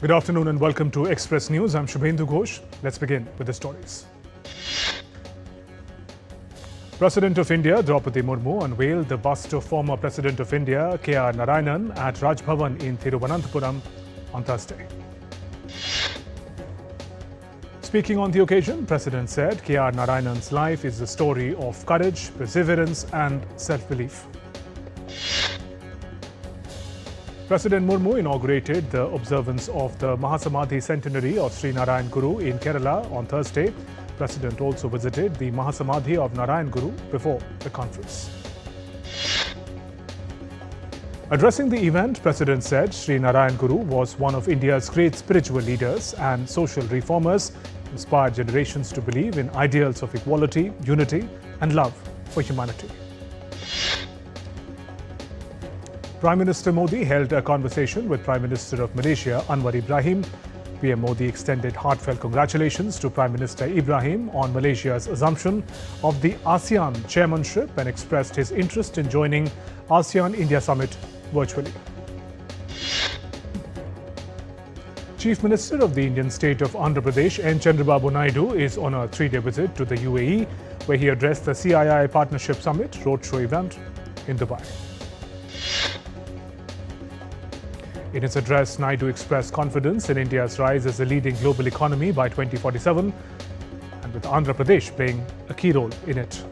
Good afternoon and welcome to Express News. I'm Shubhendu Ghosh. Let's begin with the stories. President of India Draupadi Murmu unveiled the bust of former President of India K.R. Narayanan at Raj Bhavan in Thiruvananthapuram on Thursday. Speaking on the occasion, President said K.R. Narayanan's life is a story of courage, perseverance and self-belief. President Murmu inaugurated the observance of the Mahasamadhi centenary of Sri Narayan Guru in Kerala on Thursday. President also visited the Mahasamadhi of Narayan Guru before the conference. Addressing the event, President said Sri Narayan Guru was one of India's great spiritual leaders and social reformers, inspired generations to believe in ideals of equality, unity and love for humanity. Prime Minister Modi held a conversation with Prime Minister of Malaysia, Anwar Ibrahim. PM Modi extended heartfelt congratulations to Prime Minister Ibrahim on Malaysia's assumption of the ASEAN chairmanship and expressed his interest in joining ASEAN-India Summit virtually. Chief Minister of the Indian state of Andhra Pradesh, N. Chandrababu Naidu, is on a three-day visit to the UAE, where he addressed the CII Partnership Summit roadshow event in Dubai. In his address, Naidu expressed confidence in India's rise as a leading global economy by 2047, and with Andhra Pradesh playing a key role in it.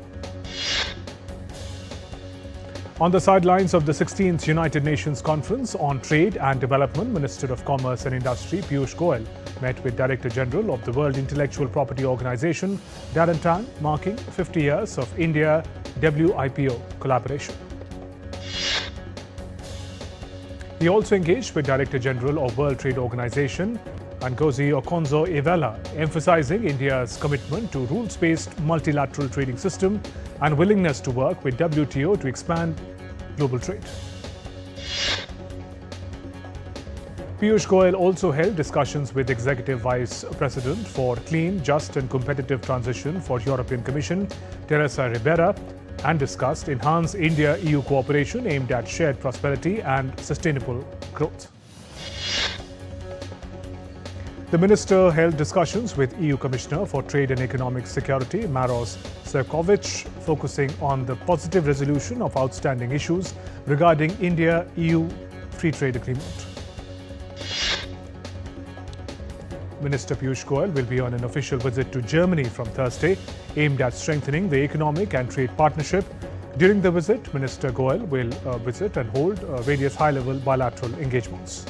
On the sidelines of the 16th United Nations Conference on Trade and Development, Minister of Commerce and Industry Piyush Goyal met with Director General of the World Intellectual Property Organization, Darren Tang, marking 50 years of India-WIPO collaboration. He also engaged with Director General of World Trade Organization, Ngozi Okonjo-Iweala, emphasizing India's commitment to rules-based multilateral trading system and willingness to work with WTO to expand global trade. Piyush Goyal also held discussions with Executive Vice President for Clean, Just and Competitive Transition for European Commission, Teresa Ribera, and discussed enhanced India-EU cooperation aimed at shared prosperity and sustainable growth. The minister held discussions with EU Commissioner for Trade and Economic Security, Maros Sefcovic, focusing on the positive resolution of outstanding issues regarding India-EU Free Trade Agreement. Minister Piyush Goyal will be on an official visit to Germany from Thursday, aimed at strengthening the economic and trade partnership. During the visit, Minister Goyal will visit and hold various high-level bilateral engagements.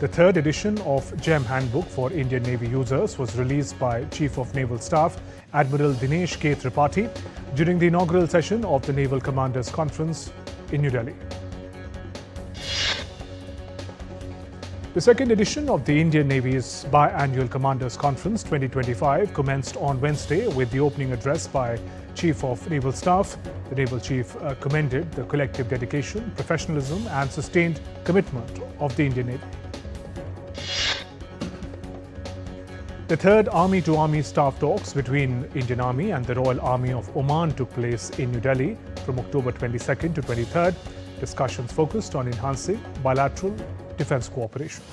The third edition of GEM Handbook for Indian Navy users was released by Chief of Naval Staff Admiral Dinesh K. Tripathi during the inaugural session of the Naval Commanders Conference in New Delhi. The second edition of the Indian Navy's Biannual Commanders Conference 2025 commenced on Wednesday with the opening address by Chief of Naval Staff. The Naval Chief commended the collective dedication, professionalism and sustained commitment of the Indian Navy. The third Army-to-Army staff talks between Indian Army and the Royal Army of Oman took place in New Delhi from October 22nd to 23rd. Discussions focused on enhancing bilateral defense cooperation.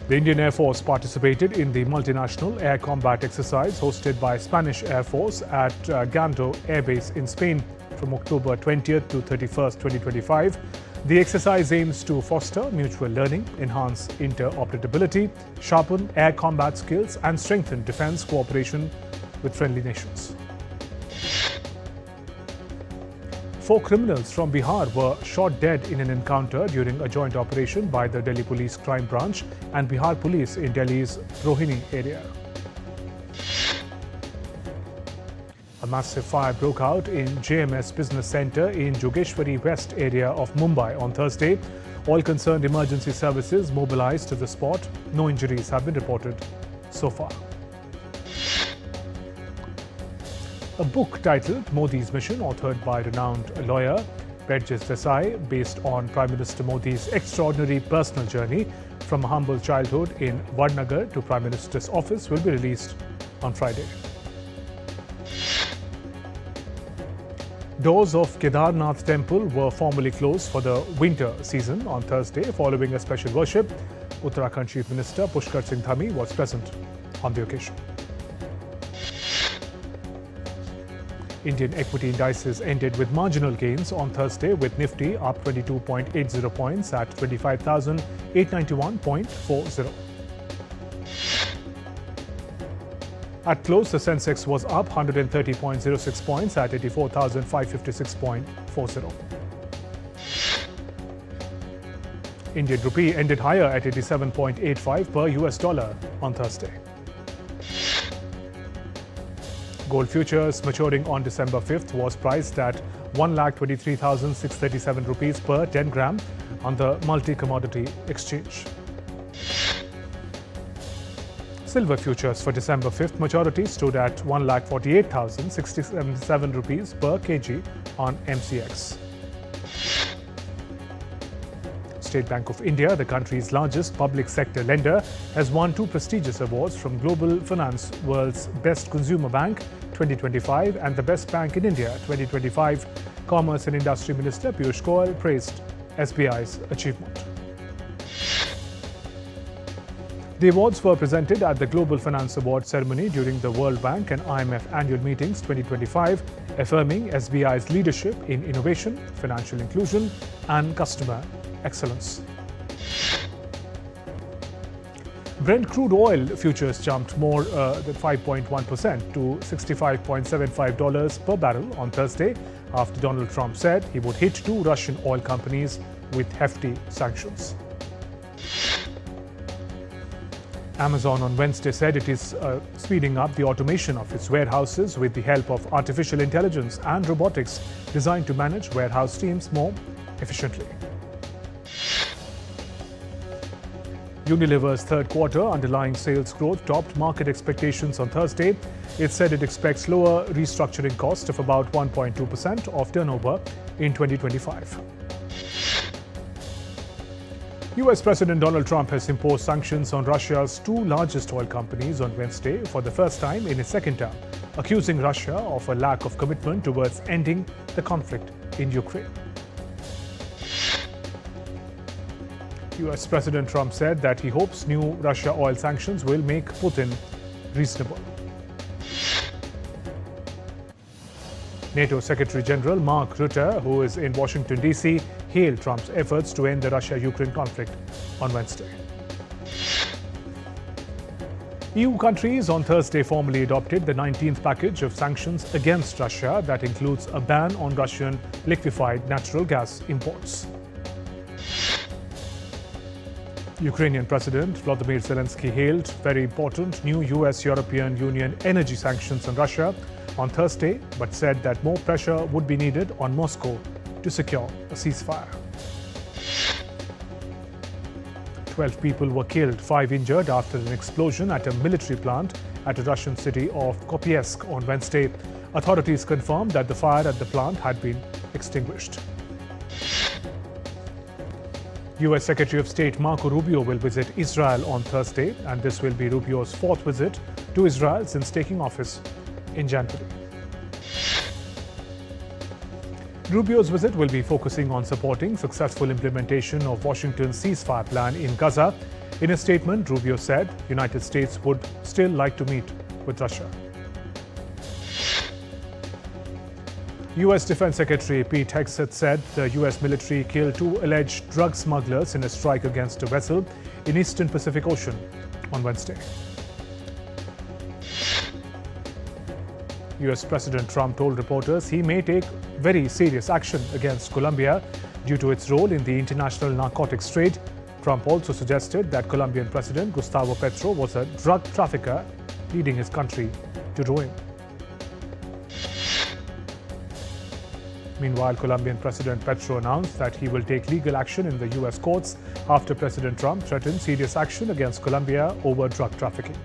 The Indian Air Force participated in the multinational air combat exercise hosted by Spanish Air Force at Gando Air Base in Spain from October 20th to 31st, 2025. The exercise aims to foster mutual learning, enhance interoperability, sharpen air combat skills and strengthen defense cooperation with friendly nations. 4 criminals from Bihar were shot dead in an encounter during a joint operation by the Delhi Police Crime Branch and Bihar Police in Delhi's Rohini area. A massive fire broke out in JMS Business Centre in Jogeshwari West area of Mumbai on Thursday. All concerned emergency services mobilized to the spot. No injuries have been reported so far. A book titled Modi's Mission, authored by renowned lawyer Bedjes Desai, based on Prime Minister Modi's extraordinary personal journey from a humble childhood in Vadnagar to Prime Minister's office, will be released on Friday. Doors of Kedarnath temple were formally closed for the winter season on Thursday following a special worship. Uttarakhand Chief Minister Pushkar Singh Dhami was present on the occasion. Indian equity indices ended with marginal gains on Thursday, with Nifty up 22.80 points at 25,891.40. At close, the Sensex was up 130.06 points at 84,556.40. Indian rupee ended higher at 87.85 per US dollar on Thursday. Gold futures maturing on December 5th was priced at 1,23,637 rupees per 10 gram on the multi-commodity exchange. Silver futures for December 5th maturity stood at 1,48,677 rupees per kg on MCX. State Bank of India, the country's largest public sector lender, has won 2 prestigious awards from Global Finance World's Best Consumer Bank 2025 and the Best Bank in India 2025. Commerce and Industry Minister Piyush Goyal praised SBI's achievement. The awards were presented at the Global Finance Award ceremony during the World Bank and IMF annual meetings 2025, affirming SBI's leadership in innovation, financial inclusion and customer excellence. Brent crude oil futures jumped more than 5.1% to $65.75 per barrel on Thursday after Donald Trump said he would hit 2 Russian oil companies with hefty sanctions. Amazon on Wednesday said it is speeding up the automation of its warehouses with the help of artificial intelligence and robotics designed to manage warehouse teams more efficiently. Unilever's third quarter underlying sales growth topped market expectations on Thursday. It said it expects lower restructuring cost of about 1.2% of turnover in 2025. US President Donald Trump has imposed sanctions on Russia's 2 largest oil companies on Wednesday for the first time in his second term, accusing Russia of a lack of commitment towards ending the conflict in Ukraine. US President Trump said that he hopes new Russia oil sanctions will make Putin reasonable. NATO Secretary General Mark Rutte, who is in Washington, D.C., hailed Trump's efforts to end the Russia-Ukraine conflict on Wednesday. EU countries on Thursday formally adopted the 19th package of sanctions against Russia that includes a ban on Russian liquefied natural gas imports. Ukrainian President Volodymyr Zelensky hailed very important new US-European Union energy sanctions on Russia on Thursday, but said that more pressure would be needed on Moscow to secure a ceasefire. 12 people were killed, 5 injured after an explosion at a military plant at the Russian city of Kopiansk on Wednesday. Authorities confirmed that the fire at the plant had been extinguished. US Secretary of State Marco Rubio will visit Israel on Thursday, and this will be Rubio's 4th visit to Israel since taking office in January. Rubio's visit will be focusing on supporting successful implementation of Washington's ceasefire plan in Gaza. In a statement, Rubio said the United States would still like to meet with Russia. U.S. Defense Secretary Pete Hegseth said the U.S. military killed 2 alleged drug smugglers in a strike against a vessel in Eastern Pacific Ocean on Wednesday. U.S. President Trump told reporters he may take very serious action against Colombia due to its role in the international narcotics trade. Trump also suggested that Colombian President Gustavo Petro was a drug trafficker leading his country to ruin. Meanwhile, Colombian President Petro announced that he will take legal action in the U.S. courts after President Trump threatened serious action against Colombia over drug trafficking.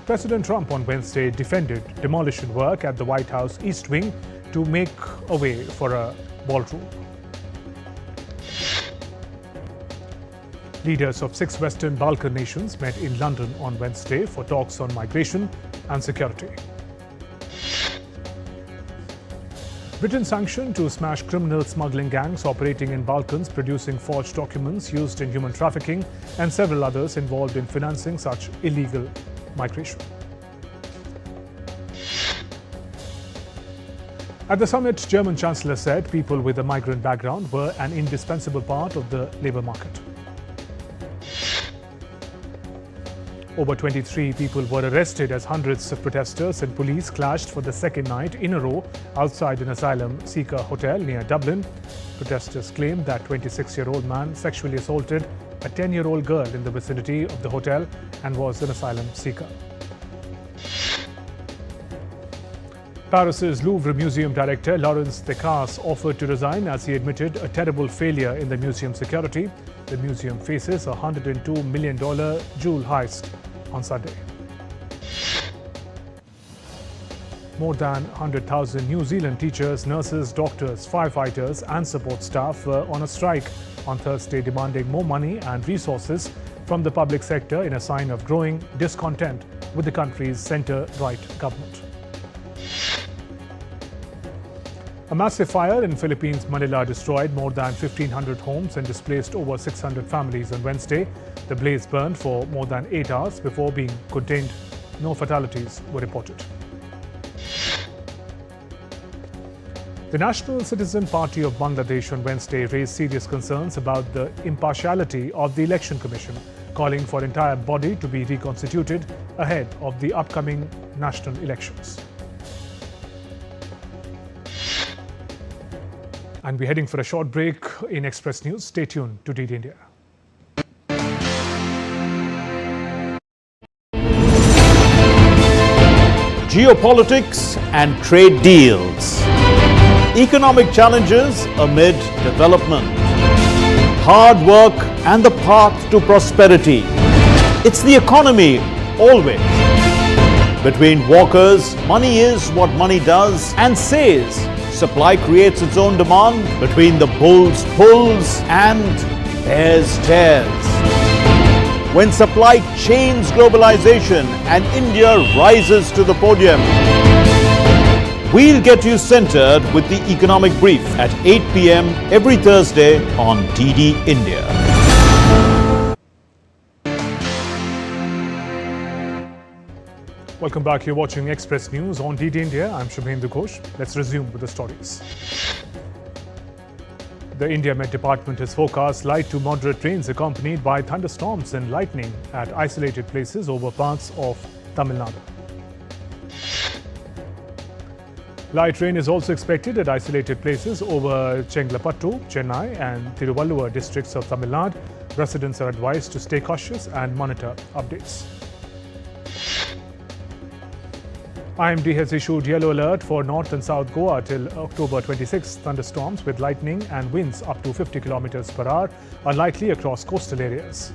President Trump on Wednesday defended demolition work at the White House East Wing to make a way for a ballroom. Leaders of 6 Western Balkan nations met in London on Wednesday for talks on migration and security. Britain sanctioned to smash criminal smuggling gangs operating in Balkans, producing forged documents used in human trafficking, and several others involved in financing such illegal migration. At the summit, German Chancellor said people with a migrant background were an indispensable part of the labour market. Over 23 people were arrested as hundreds of protesters and police clashed for the second night in a row outside an asylum seeker hotel near Dublin. Protesters claimed that 26-year-old man sexually assaulted a 10-year-old girl in the vicinity of the hotel and was an asylum seeker. Paris's Louvre Museum director Laurence Decazes offered to resign as he admitted a terrible failure in the museum security. The museum faces a $102 million jewel heist on Sunday. More than 100,000 New Zealand teachers, nurses, doctors, firefighters and support staff were on a strike on Thursday, demanding more money and resources from the public sector in a sign of growing discontent with the country's centre-right government. A massive fire in Philippines' Manila destroyed more than 1,500 homes and displaced over 600 families on Wednesday. The blaze burned for more than 8 hours before being contained. No fatalities were reported. The National Citizen Party of Bangladesh on Wednesday raised serious concerns about the impartiality of the Election Commission, calling for the entire body to be reconstituted ahead of the upcoming national elections. And we're heading for a short break in Express News. Stay tuned to DD India. Geopolitics and trade deals. Economic challenges amid development. Hard work and the path to prosperity. It's the economy always. Between walkers, money is what money does and says. Supply creates its own demand. Between the bulls pulls and bears tears. When supply chains globalization and India rises to the podium. We'll get you centered with the Economic Brief at 8 p.m. every Thursday on DD India. Welcome back. You're watching Express News on DD India. I'm Shubhendu Ghosh. Let's resume with the stories. The India Met Department has forecast light to moderate rains accompanied by thunderstorms and lightning at isolated places over parts of Tamil Nadu. Light rain is also expected at isolated places over Chengalpattu, Chennai and Tiruvallur districts of Tamil Nadu. Residents are advised to stay cautious and monitor updates. IMD has issued yellow alert for North and South Goa till October 26. Thunderstorms with lightning and winds up to 50 km per hour are likely across coastal areas.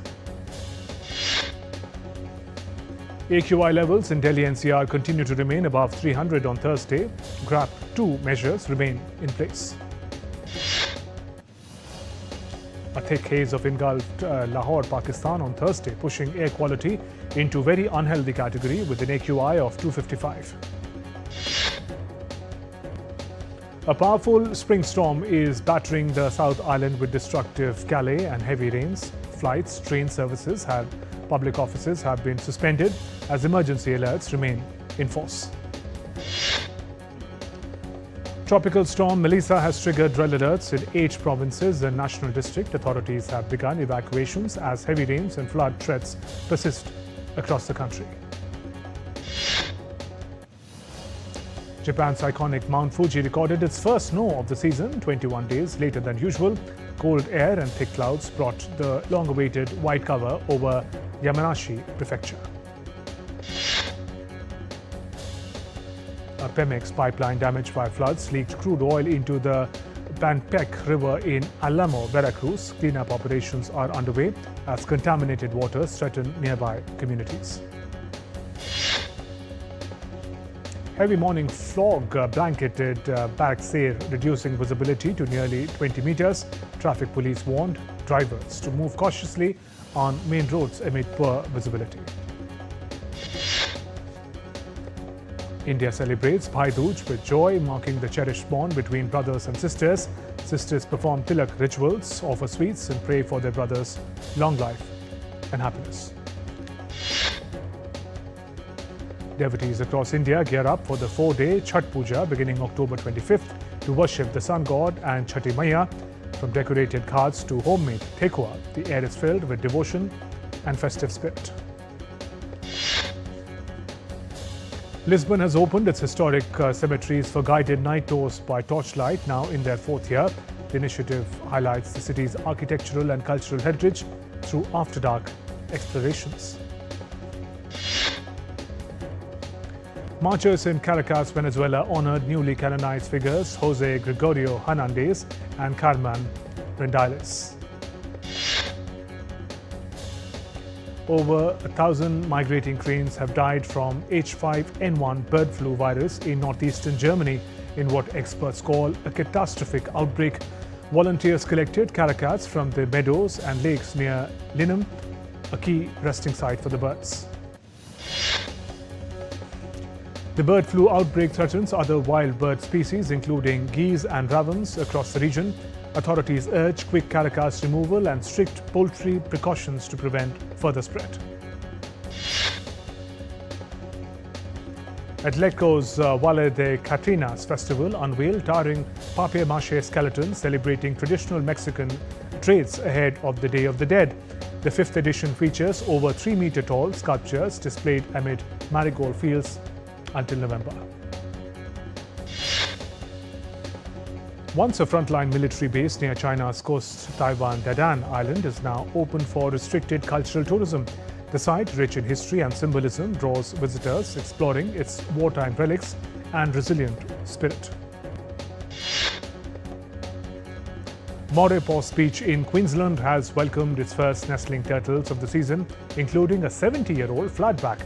AQI levels in Delhi NCR continue to remain above 300 on Thursday. GRAP 2 measures remain in place. A thick haze of engulfed Lahore, Pakistan on Thursday, pushing air quality into very unhealthy category with an AQI of 255. A powerful spring storm is battering the South Island with destructive Calais and heavy rains. Flights, train services, public offices have been suspended as emergency alerts remain in force. Tropical storm Melissa has triggered red alerts in 8 provinces and national district. Authorities have begun evacuations as heavy rains and flood threats persist across the country. Japan's iconic Mount Fuji recorded its first snow of the season 21 days later than usual. Cold air and thick clouds brought the long-awaited white cover over Yamanashi Prefecture. A Pemex pipeline damaged by floods leaked crude oil into the Panpec River in Alamo, Veracruz. Cleanup operations are underway as contaminated waters threaten nearby communities. Heavy morning fog blanketed Baraksehir, reducing visibility to nearly 20 meters. Traffic police warned drivers to move cautiously on main roads amid poor visibility. India celebrates Bhai Dooj with joy, marking the cherished bond between brothers and sisters. Sisters perform tilak rituals, offer sweets and pray for their brothers' long life and happiness. Devotees across India gear up for the 4-day Chhath Puja beginning October 25th to worship the sun god and Chhati Maiya. From decorated ghats to homemade thekua, the air is filled with devotion and festive spirit. Lisbon has opened its historic cemeteries for guided night tours by torchlight, now in their 4th year. The initiative highlights the city's architectural and cultural heritage through after-dark explorations. Marchers in Caracas, Venezuela honored newly canonized figures Jose Gregorio Hernandez and Carmen Rendiles. Over 1,000 migrating cranes have died from H5N1 bird flu virus in northeastern Germany in what experts call a catastrophic outbreak. Volunteers collected Caracas from the meadows and lakes near Linum, a key resting site for the birds. The bird flu outbreak threatens other wild bird species, including geese and ravens, across the region. Authorities urge quick Caracas removal and strict poultry precautions to prevent further spread. At Lecco's Valle de Catrinas festival unveiled towering papier-mâché skeletons celebrating traditional Mexican trades ahead of the Day of the Dead. The 5th edition features over 3-meter-tall sculptures displayed amid marigold fields until November. Once a frontline military base near China's coast, Taiwan Dadan Island is now open for restricted cultural tourism. The site, rich in history and symbolism, draws visitors exploring its wartime relics and resilient spirit. Maurepas Beach in Queensland has welcomed its first nestling turtles of the season, including a 70-year-old flatback.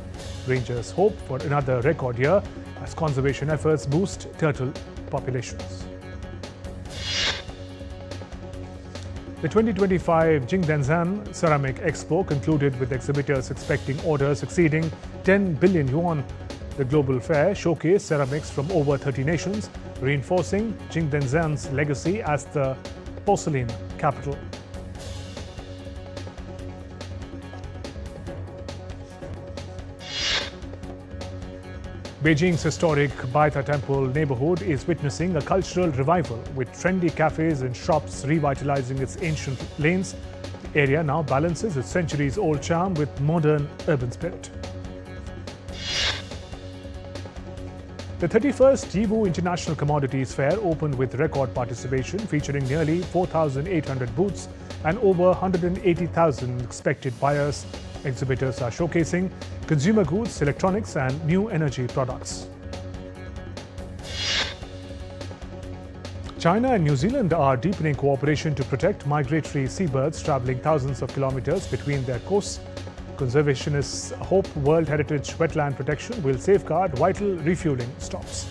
Rangers hope for another record year as conservation efforts boost turtle populations. The 2025 Jingdenzhen Ceramic Expo concluded with exhibitors expecting orders exceeding 10 billion yuan. The global fair showcased ceramics from over 30 nations, reinforcing Jingdenzhen's legacy as the porcelain capital. Beijing's historic Baita Temple neighborhood is witnessing a cultural revival, with trendy cafes and shops revitalizing its ancient lanes. The area now balances its centuries-old charm with modern urban spirit. The 31st Yiwu International Commodities Fair opened with record participation, featuring nearly 4,800 booths and over 180,000 expected buyers. Exhibitors are showcasing consumer goods, electronics and new energy products. China and New Zealand are deepening cooperation to protect migratory seabirds traveling thousands of kilometers between their coasts. Conservationists hope World Heritage wetland protection will safeguard vital refueling stops.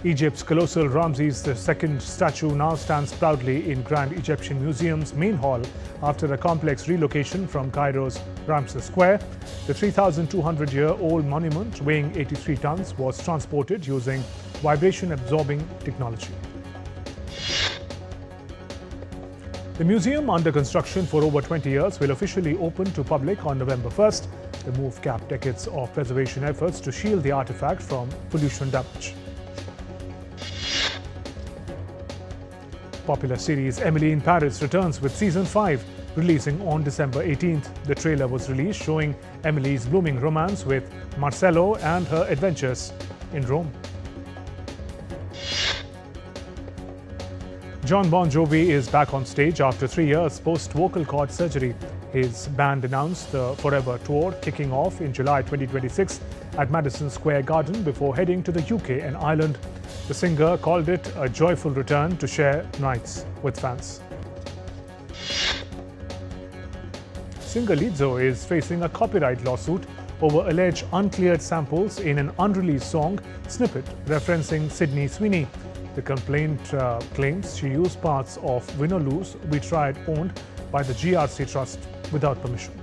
Egypt's colossal Ramses II statue now stands proudly in Grand Egyptian Museum's main hall after a complex relocation from Cairo's Ramses Square. The 3,200-year-old monument, weighing 83 tons, was transported using vibration-absorbing technology. The museum, under construction for over 20 years, will officially open to public on November 1st. The move capped decades of preservation efforts to shield the artifact from pollution damage. Popular series Emily in Paris returns with Season 5, releasing on December 18th. The trailer was released showing Emily's blooming romance with Marcello and her adventures in Rome. Jon Bon Jovi is back on stage after 3 years post-vocal cord surgery. His band announced the Forever Tour, kicking off in July 2026 at Madison Square Garden before heading to the UK and Ireland. The singer called it a joyful return to share nights with fans. Singer Lizzo is facing a copyright lawsuit over alleged uncleared samples in an unreleased song snippet referencing Sydney Sweeney. The complaint claims she used parts of Win or Lose, We Tried, owned by the GRC Trust without permission.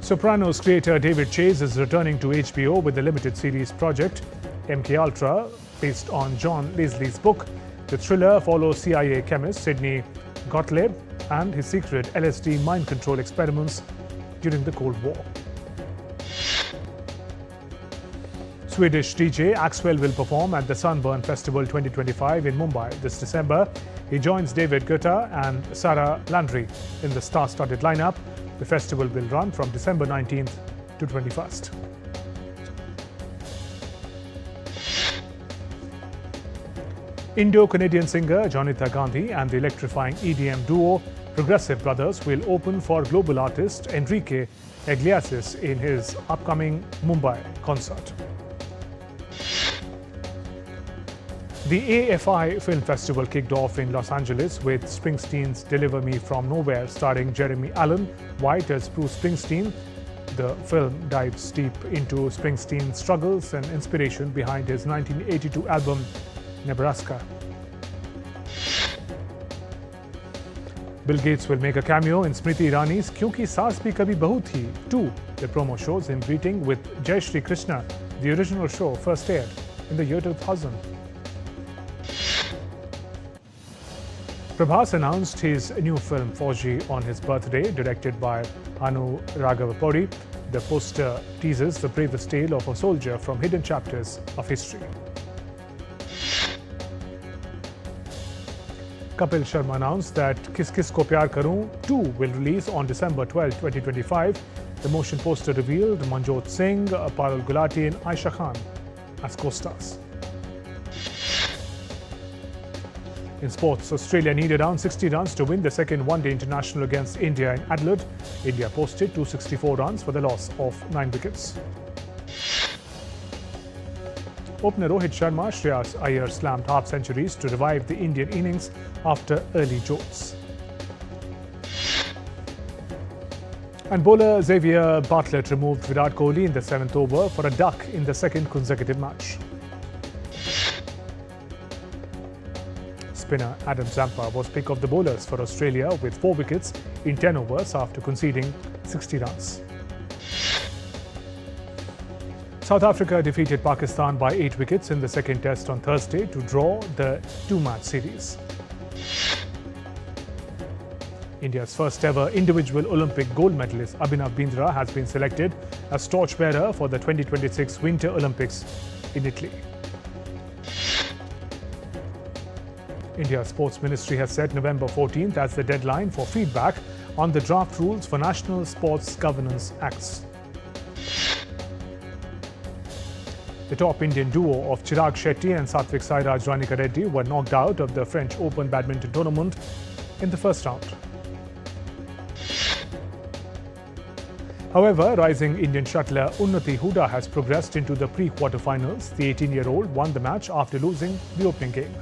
Sopranos creator David Chase is returning to HBO with the limited series project MK Ultra, based on John Leslie's book. The thriller follows CIA chemist Sidney Gottlieb and his secret LSD mind control experiments during the Cold War. Swedish DJ Axwell will perform at the Sunburn Festival 2025 in Mumbai this December. He joins David Guetta and Sarah Landry in the star-studded lineup. The festival will run from December 19th to 21st. Indo-Canadian singer Jonitha Gandhi and the electrifying EDM duo Progressive Brothers will open for global artist Enrique Iglesias in his upcoming Mumbai concert. The AFI Film Festival kicked off in Los Angeles with Springsteen's Deliver Me From Nowhere, starring Jeremy Allen White as Bruce Springsteen. The film dives deep into Springsteen's struggles and inspiration behind his 1982 album Nebraska. Bill Gates will make a cameo in Smriti Irani's Kyunki Saas Bhi Kabhi Bahu Thi 2. The promo shows him greeting with Jai Shri Krishna. The original show first aired in the year 2000. Prabhas announced his new film Fauji on his birthday, directed by Anu Raghavapuri. The poster teases the bravest tale of a soldier from hidden chapters of history. Kapil Sharma announced that Kis Kis Ko Pyar Karun 2 will release on December 12, 2025. The motion poster revealed Manjot Singh, Parul Gulati and Aisha Khan as co-stars. In sports, Australia needed around 60 runs to win the second one-day international against India in Adelaide. India posted 264 runs for the loss of 9 wickets. Opener Rohit Sharma, Shreyas Iyer slammed half centuries to revive the Indian innings after early jolts. And bowler Xavier Bartlett removed Virat Kohli in the 7th over for a duck in the second consecutive match. Spinner Adam Zampa was pick of the bowlers for Australia with 4 wickets in 10 overs after conceding 60 runs. South Africa defeated Pakistan by 8 wickets in the second test on Thursday to draw the 2-match series. India's first ever individual Olympic gold medalist Abhinav Bindra has been selected as torchbearer for the 2026 Winter Olympics in Italy. India's Sports Ministry has set November 14th as the deadline for feedback on the draft rules for National Sports Governance Acts. The top Indian duo of Chirag Shetty and Satvik Sairaj Ranika Reddy were knocked out of the French Open badminton tournament in the first round. However, rising Indian shuttler Unnati Huda has progressed into the pre-quarterfinals. The 18-year-old won the match after losing the opening game.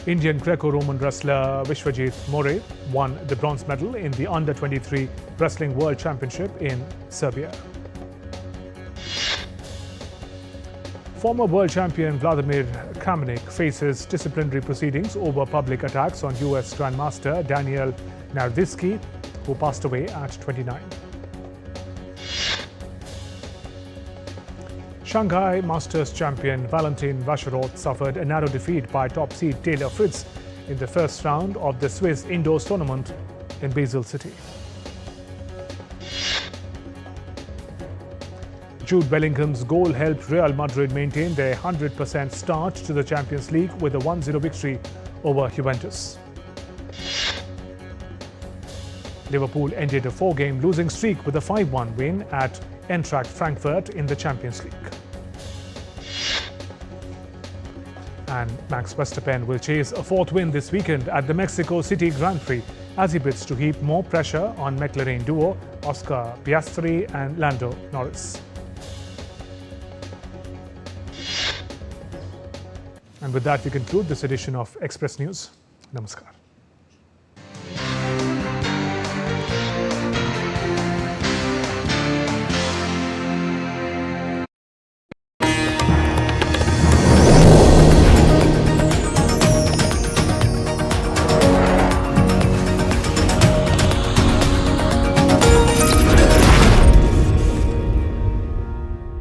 Indian Greco-Roman wrestler Vishwajit More won the bronze medal in the Under-23 Wrestling World Championship in Serbia. Former world champion Vladimir Kramnik faces disciplinary proceedings over public attacks on US Grandmaster Daniel Naroditsky, who passed away at 29. Shanghai Masters champion Valentin Vacherot suffered a narrow defeat by top seed Taylor Fritz in the first round of the Swiss Indoors tournament in Basel City. Jude Bellingham's goal helped Real Madrid maintain their 100% start to the Champions League with a 1-0 victory over Juventus. Liverpool ended a 4-game losing streak with a 5-1 win at Eintracht Frankfurt in the Champions League. And Max Verstappen will chase a 4th win this weekend at the Mexico City Grand Prix as he bids to heap more pressure on McLaren duo Oscar Piastri and Lando Norris. And with that, we conclude this edition of Express News. Namaskar.